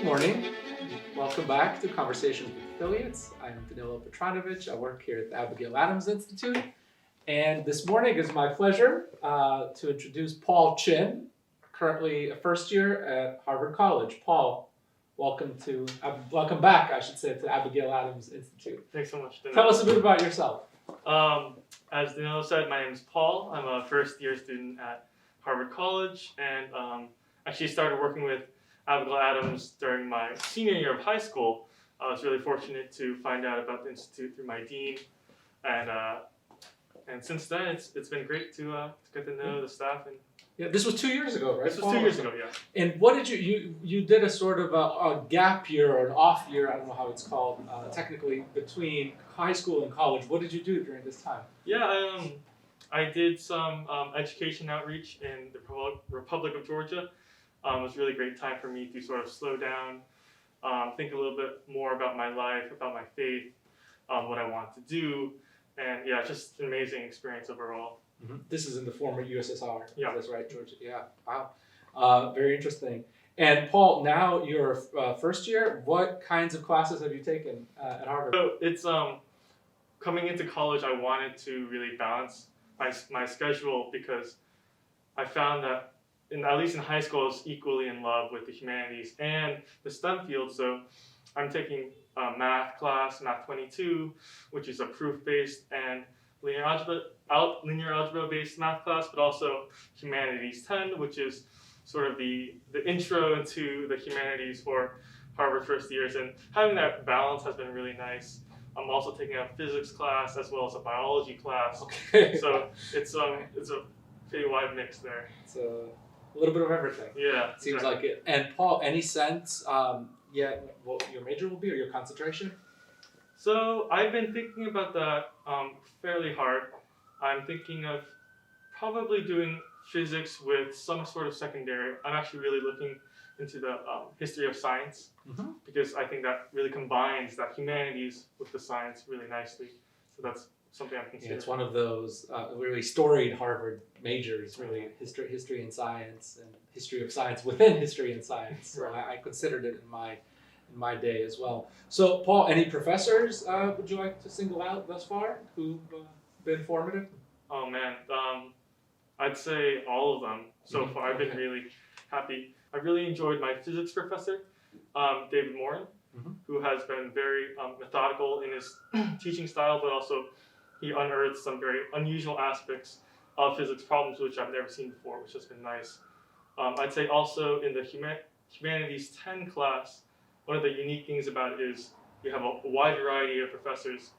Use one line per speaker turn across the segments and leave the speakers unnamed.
morning. Welcome back to Conversations with Affiliates. I'm Danilo Petranovic. I work here at the Abigail Adams Institute. And this morning is my pleasure to introduce Paul Chin, currently a first year at Harvard College. Paul, welcome back, I should say, to Abigail Adams Institute.
Thanks so much, Danilo.
Tell us a bit about yourself.
As Danilo said, my name is Paul. I'm a first year student at Harvard College, and actually started working with Abigail Adams during my senior year of high school. I was really fortunate to find out about the institute through my dean, and since then it's been great to get to know the staff. And
yeah, this was 2 years ago, right?
This was 2 years ago, yeah.
And what did you did a sort of a gap year or an off year, I don't know how it's called technically, between high school and college. What did you do during this time?
Yeah, I did some education outreach in the Republic of Georgia. It was a really great time for me to sort of slow down, think a little bit more about my life, about my faith, what I want to do, and yeah, just an amazing experience overall.
Mm-hmm. This is in the former USSR.
Yeah.
That's right, Georgia. Yeah. Wow. Very interesting. And Paul, now you're first year. What kinds of classes have you taken at Harvard?
So it's coming into college, I wanted to really balance my schedule because I found that at least in high school, I was equally in love with the humanities and the STEM field. So I'm taking a math class, Math 22, which is a proof-based and linear algebra-based math class, but also Humanities 10, which is sort of the intro into the humanities for Harvard first years. And having that balance has been really nice. I'm also taking a physics class as well as a biology class.
Okay.
So it's a pretty wide mix there.
It's a little bit of everything.
Yeah.
Seems
exactly.
like it. And Paul, any sense yet what your major will be or your concentration?
So I've been thinking about that fairly hard. I'm thinking of probably doing physics with some sort of secondary. I'm actually really looking into the history of science,
Mm-hmm.
because I think that really combines that humanities with the science really nicely. So that's something I'm considering.
Yeah, it's one of those really storied Harvard majors, really history and science, and history of science within history and science. So I considered it in my day as well. So Paul, any professors would you like to single out thus far who've been formative?
Oh man, I'd say all of them so
Mhm.
far. I've been
Okay.
really happy. I really enjoyed my physics professor, David Morin,
Mhm.
who has been very methodical in his teaching style, but also he unearthed some very unusual aspects of physics problems which I've never seen before, which has been nice. I'd say also in the Humanities 10 class, one of the unique things about it is you have a wide variety of professors,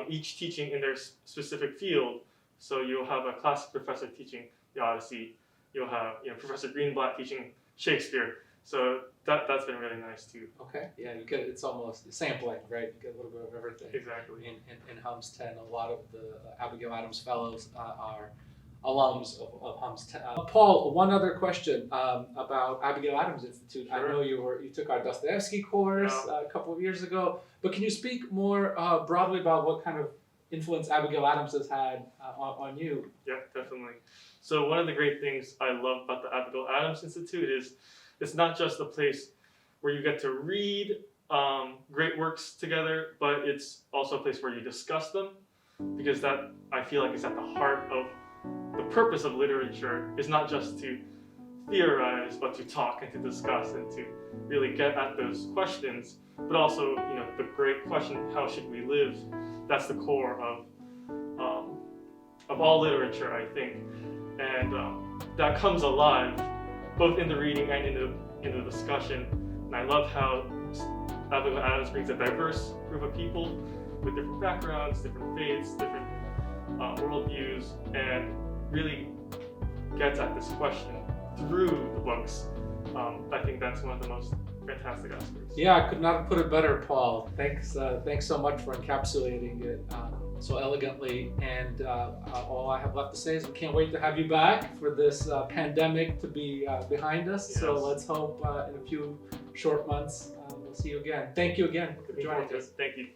each teaching in their specific field. So you'll have a classics professor teaching the Odyssey. You'll have Professor Greenblatt teaching Shakespeare. So that's been really nice too.
Okay, yeah, you get it's almost sampling, right? You get a little bit of everything.
Exactly.
In HUMS 10, a lot of the Abigail Adams Fellows are alums of HUMS 10. Paul, one other question about Abigail Adams Institute.
Sure.
I know you took our Dostoevsky course a couple of years ago, but can you speak more broadly about what kind of influence Abigail Adams has had on you?
Yeah, definitely. So one of the great things I love about the Abigail Adams Institute is it's not just a place where you get to read great works together, but it's also a place where you discuss them, because that I feel like is at the heart of the purpose of literature, is not just to theorize, but to talk and to discuss and to really get at those questions, but also the great question, how should we live? That's the core of all literature, I think, and that comes alive both in the reading and in the discussion. And I love how Abigail Adams brings a diverse group of people with different backgrounds, different faiths, different worldviews, and really gets at this question through the books. I think that's one of the most fantastic aspects.
Yeah, I could not have put it better, Paul. Thanks so much for encapsulating it so elegantly. And all I have left to say is we can't wait to have you back for this pandemic to be behind us.
Yes.
So let's hope in a few short months we'll see you again. Thank you again for joining us.
Thank you.